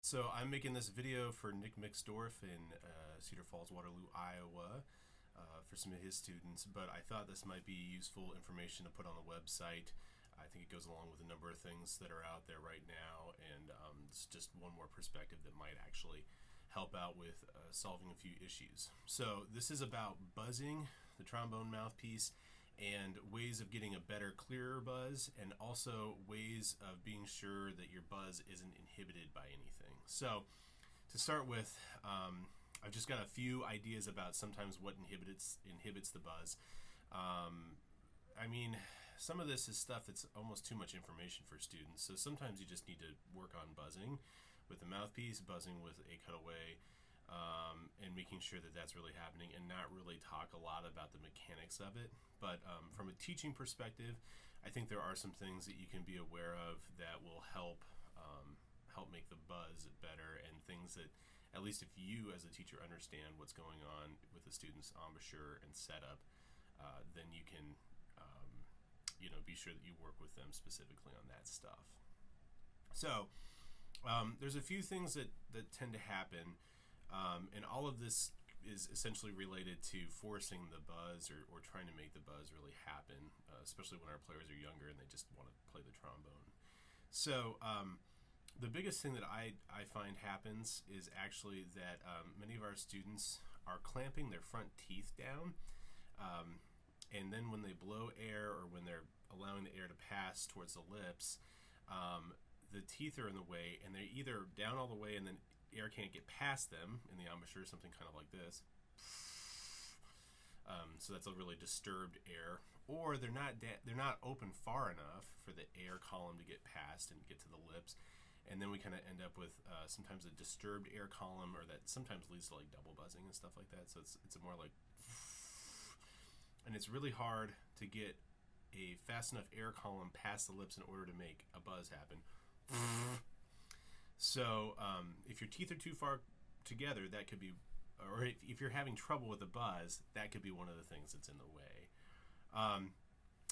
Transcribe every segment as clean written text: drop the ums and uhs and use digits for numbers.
So I'm making this video for Nick Mixdorf in Cedar Falls, Waterloo, Iowa, for some of his students, but I thought this might be useful information to put on the website. I think it goes along with a number of things that are out there right now, and it's just one more perspective that might actually help out with solving a few issues. So this is about buzzing, the trombone mouthpiece, and ways of getting a better, clearer buzz, and also ways of being sure that your buzz isn't inhibited by anything. So to start with, I've just got a few ideas about sometimes what inhibits the buzz. I mean, some of this is stuff that's almost too much information for students, so sometimes you just need to work on buzzing with the mouthpiece, buzzing with a cutaway, and making sure that that's really happening, and not really talk a lot about the mechanics of it. But from a teaching perspective, I think there are some things that you can be aware of that will help make the buzz better, and things that, at least if you as a teacher understand what's going on with the student's embouchure and setup, then you can be sure that you work with them specifically on that stuff. So there's a few things that tend to happen, and all of this is essentially related to forcing the buzz, or trying to make the buzz really happen, especially when our players are younger and they just want to play the trombone. So the biggest thing that I find happens is actually that many of our students are clamping their front teeth down, and then when they blow air, or when they're allowing the air to pass towards the lips, the teeth are in the way, and they're either down all the way and then air can't get past them in the embouchure, something kind of like this. So that's a really disturbed air, or they're not open far enough for the air column to get past and get to the lips, and then we kind of end up with sometimes a disturbed air column, or that sometimes leads to like double buzzing and stuff like that. So it's a more like, and it's really hard to get a fast enough air column past the lips in order to make a buzz happen. So if your teeth are too far together, that could be, or if you're having trouble with a buzz, that could be one of the things that's in the way.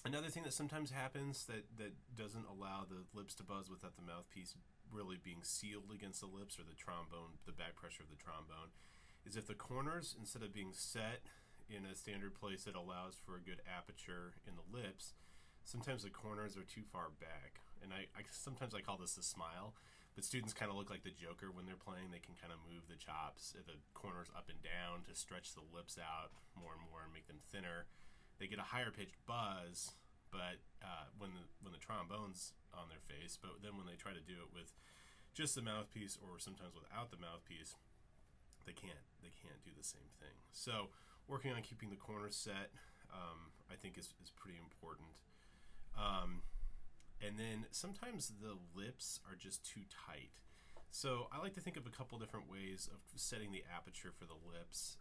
Another thing that sometimes happens that doesn't allow the lips to buzz without the mouthpiece really being sealed against the lips, or the trombone, the back pressure of the trombone, is if the corners, instead of being set in a standard place that allows for a good aperture in the lips, sometimes the corners are too far back. And I sometimes I call this the smile, but students kind of look like the Joker when they're playing. They can kind of move the chops, the corners up and down, to stretch the lips out more and more and make them thinner. They get a higher pitched buzz, but when the trombone's on their face. But then when they try to do it with just the mouthpiece, or sometimes without the mouthpiece, they can't do the same thing. So working on keeping the corners set, I think is pretty important. And then sometimes the lips are just too tight. So I like to think of a couple different ways of setting the aperture for the lips.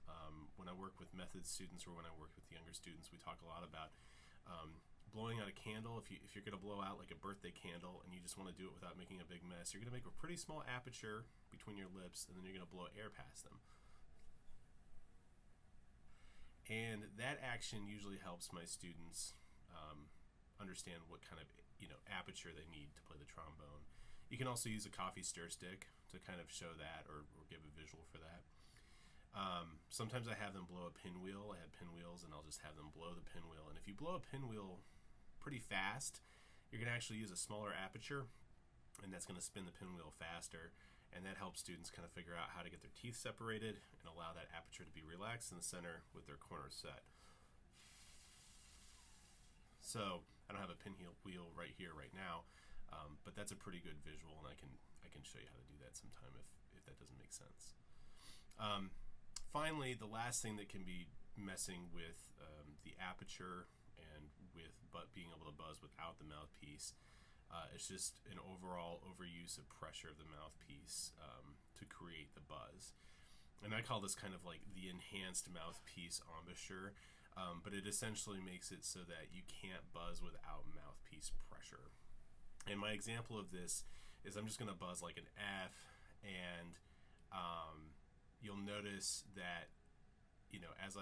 When I work with method students, or when I work with younger students, we talk a lot about blowing out a candle. If you're going to blow out like a birthday candle, and you just want to do it without making a big mess, you're going to make a pretty small aperture between your lips, and then you're going to blow air past them. And that action usually helps my students understand what kind of aperture they need to play the trombone. You can also use a coffee stir stick to kind of show that, or give a visual for that. Sometimes I have them blow a pinwheel. I have pinwheels, and I'll just have them blow the pinwheel. And if you blow a pinwheel pretty fast, you're going to actually use a smaller aperture, and that's going to spin the pinwheel faster. And that helps students kind of figure out how to get their teeth separated and allow that aperture to be relaxed in the center with their corners set. So I don't have a pinwheel right here right now, but that's a pretty good visual, and I can show you how to do that sometime if that doesn't make sense. Finally, the last thing that can be messing with the aperture and with being able to buzz without the mouthpiece, it's just an overall overuse of pressure of the mouthpiece to create the buzz. And I call this kind of like the enhanced mouthpiece embouchure, but it essentially makes it so that you can't buzz without mouthpiece pressure. And my example of this is, I'm just going to buzz like an F, and you'll notice that as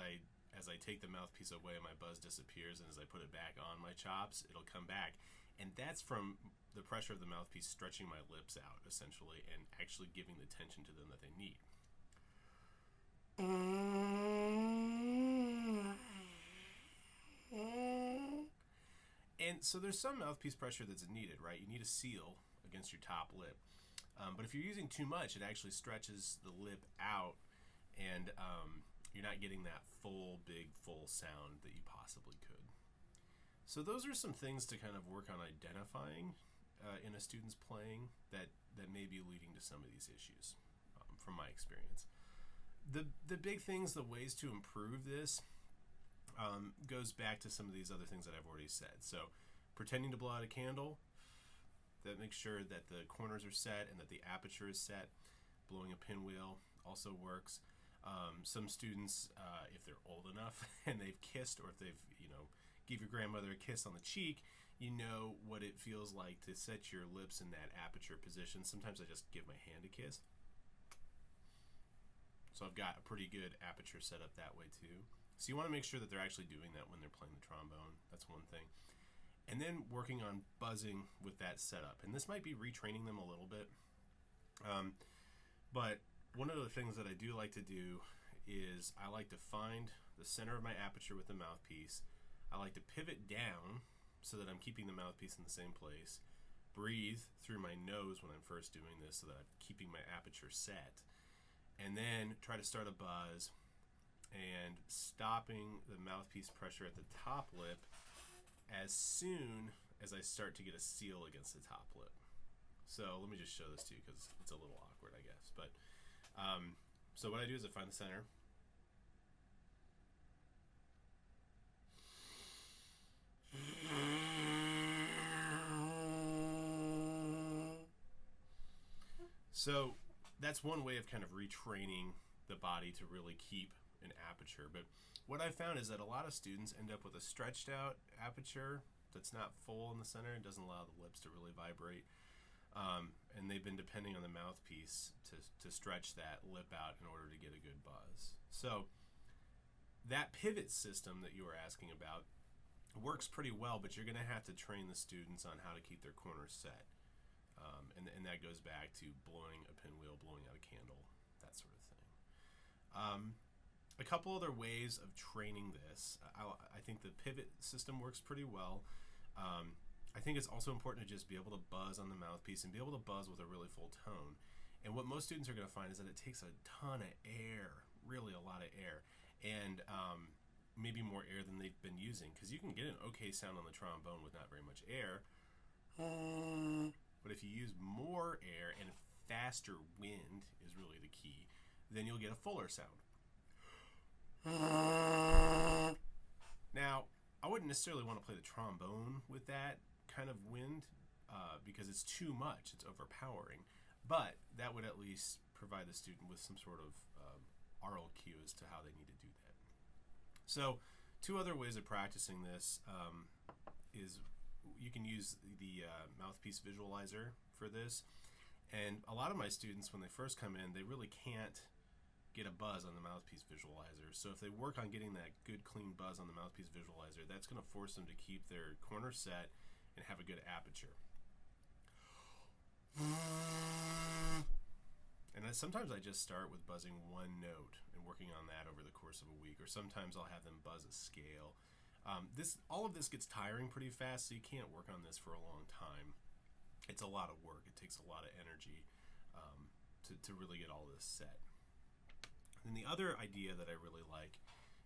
I take the mouthpiece away, my buzz disappears, and as I put it back on my chops, it'll come back. And that's from the pressure of the mouthpiece stretching my lips out, essentially, and actually giving the tension to them that they need. And so there's some mouthpiece pressure that's needed, right? You need a seal against your top lip. But if you're using too much, it actually stretches the lip out, and you're not getting that full sound that you possibly could. So those are some things to kind of work on identifying in a student's playing that may be leading to some of these issues, from my experience. The big things, the ways to improve this, goes back to some of these other things that I've already said. So pretending to blow out a candle, that makes sure that the corners are set and that the aperture is set. Blowing a pinwheel also works. Some students, if they're old enough and they've kissed, or if they've, give your grandmother a kiss on the cheek, you know what it feels like to set your lips in that aperture position. Sometimes I just give my hand a kiss. So I've got a pretty good aperture set up that way too. So you want to make sure that they're actually doing that when they're playing the trombone. That's one thing. And then working on buzzing with that setup. And this might be retraining them a little bit. But one of the things that I do like to do is I like to find the center of my aperture with the mouthpiece. I like to pivot down so that I'm keeping the mouthpiece in the same place. Breathe through my nose when I'm first doing this so that I'm keeping my aperture set. And then try to start a buzz and stopping the mouthpiece pressure at the top lip as soon as I start to get a seal against the top lip. So let me just show this to you because it's a little awkward, I guess. But so what I do is I find the center. So that's one way of kind of retraining the body to really keep an aperture. But what I found is that a lot of students end up with a stretched out aperture that's not full in the center and doesn't allow the lips to really vibrate. And they've been depending on the mouthpiece to stretch that lip out in order to get a good buzz. So that pivot system that you were asking about works pretty well, but you're going to have to train the students on how to keep their corners set. And that goes back to blowing a pinwheel, blowing out a candle, that sort of thing. A couple other ways of training this. I think the pivot system works pretty well. I think it's also important to just be able to buzz on the mouthpiece and be able to buzz with a really full tone. And what most students are going to find is that it takes a ton of air, really a lot of air, and maybe more air than they've been using, because you can get an okay sound on the trombone with not very much air. But if you use more air and faster wind is really the key, then you'll get a fuller sound. Now, I wouldn't necessarily want to play the trombone with that kind of wind because it's too much, it's overpowering. But that would at least provide the student with some sort of aural cue as to how they need to do that. So, two other ways of practicing this is you can use the mouthpiece visualizer for this. And a lot of my students, when they first come in, they really can't get a buzz on the mouthpiece visualizer. So if they work on getting that good clean buzz on the mouthpiece visualizer, that's going to force them to keep their corner set and have a good aperture. And sometimes I just start with buzzing one note and working on that over the course of a week, or sometimes I'll have them buzz a scale. All of this gets tiring pretty fast, so you can't work on this for a long time. It's a lot of work. It takes a lot of energy to really get all this set. And the other idea that I really like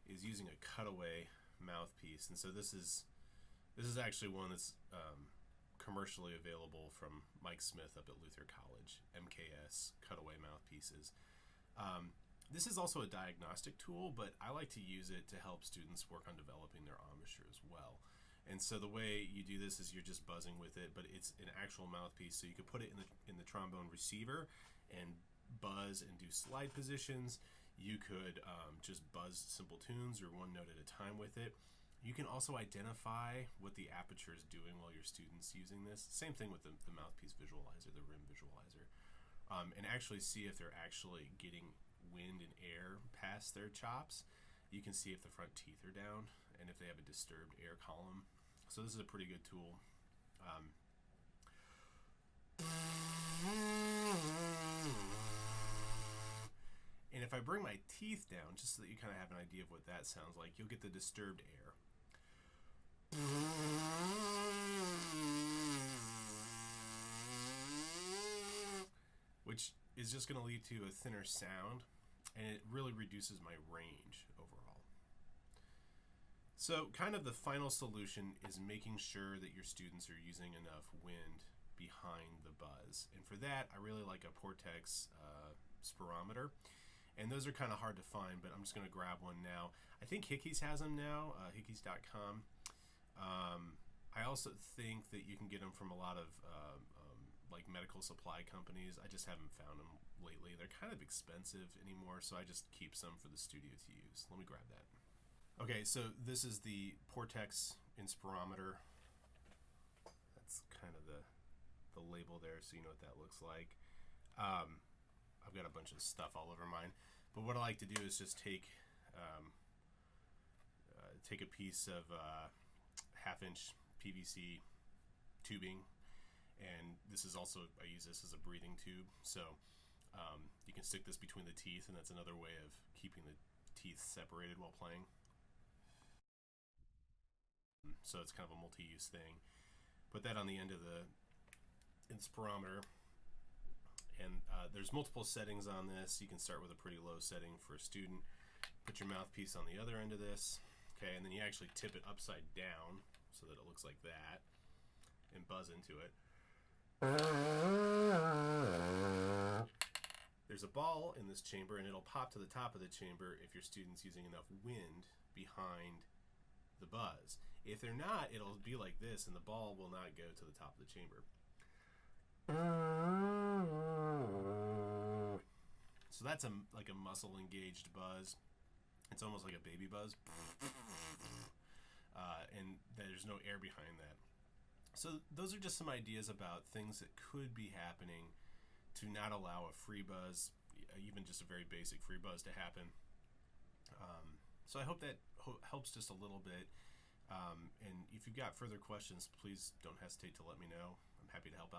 is using a cutaway mouthpiece. And so this is actually one that's commercially available from Mike Smith up at Luther College, MKS cutaway mouthpieces. This is also a diagnostic tool, but I like to use it to help students work on developing their embouchure as well. And so the way you do this is you're just buzzing with it, but it's an actual mouthpiece. So you could put it in the trombone receiver and buzz and do slide positions. You could just buzz simple tunes or one note at a time with it. You can also identify what the aperture is doing while your student's using this. Same thing with the mouthpiece visualizer, the rim visualizer. And actually see if they're actually getting wind and air past their chops. You can see if the front teeth are down and if they have a disturbed air column. So this is a pretty good tool. And if I bring my teeth down, just so that you kind of have an idea of what that sounds like, you'll get the disturbed air. Which is just going to lead to a thinner sound, and it really reduces my range overall. So kind of the final solution is making sure that your students are using enough wind behind the buzz. And for that, I really like a Portex spirometer. And those are kind of hard to find, but I'm just going to grab one now. I think Hickey's has them now, hickeys.com. I also think that you can get them from a lot of like medical supply companies. I just haven't found them lately. They're kind of expensive anymore, so I just keep some for the studio to use. Let me grab that. Okay, so this is the Portex Inspirometer. That's kind of the label there, so you know what that looks like. I've got a bunch of stuff all over mine, but what I like to do is just take a piece of 1/2-inch PVC tubing, and this is also, I use this as a breathing tube, so you can stick this between the teeth, and that's another way of keeping the teeth separated while playing. So it's kind of a multi-use thing. Put that on the end of the inspirometer, and there's multiple settings on this. You can start with a pretty low setting for a student. Put your mouthpiece on the other end of this, okay, and then you actually tip it upside down so that it looks like that, and buzz into it. There's a ball in this chamber, and it'll pop to the top of the chamber if your student's using enough wind behind the buzz. If they're not, it'll be like this, and the ball will not go to the top of the chamber. So that's like a muscle engaged buzz. It's almost like a baby buzz. And there's no air behind that. So those are just some ideas about things that could be happening to not allow a free buzz, even just a very basic free buzz, to happen. So I hope that helps just a little bit. And if you've got further questions, please don't hesitate to let me know. I'm happy to help out.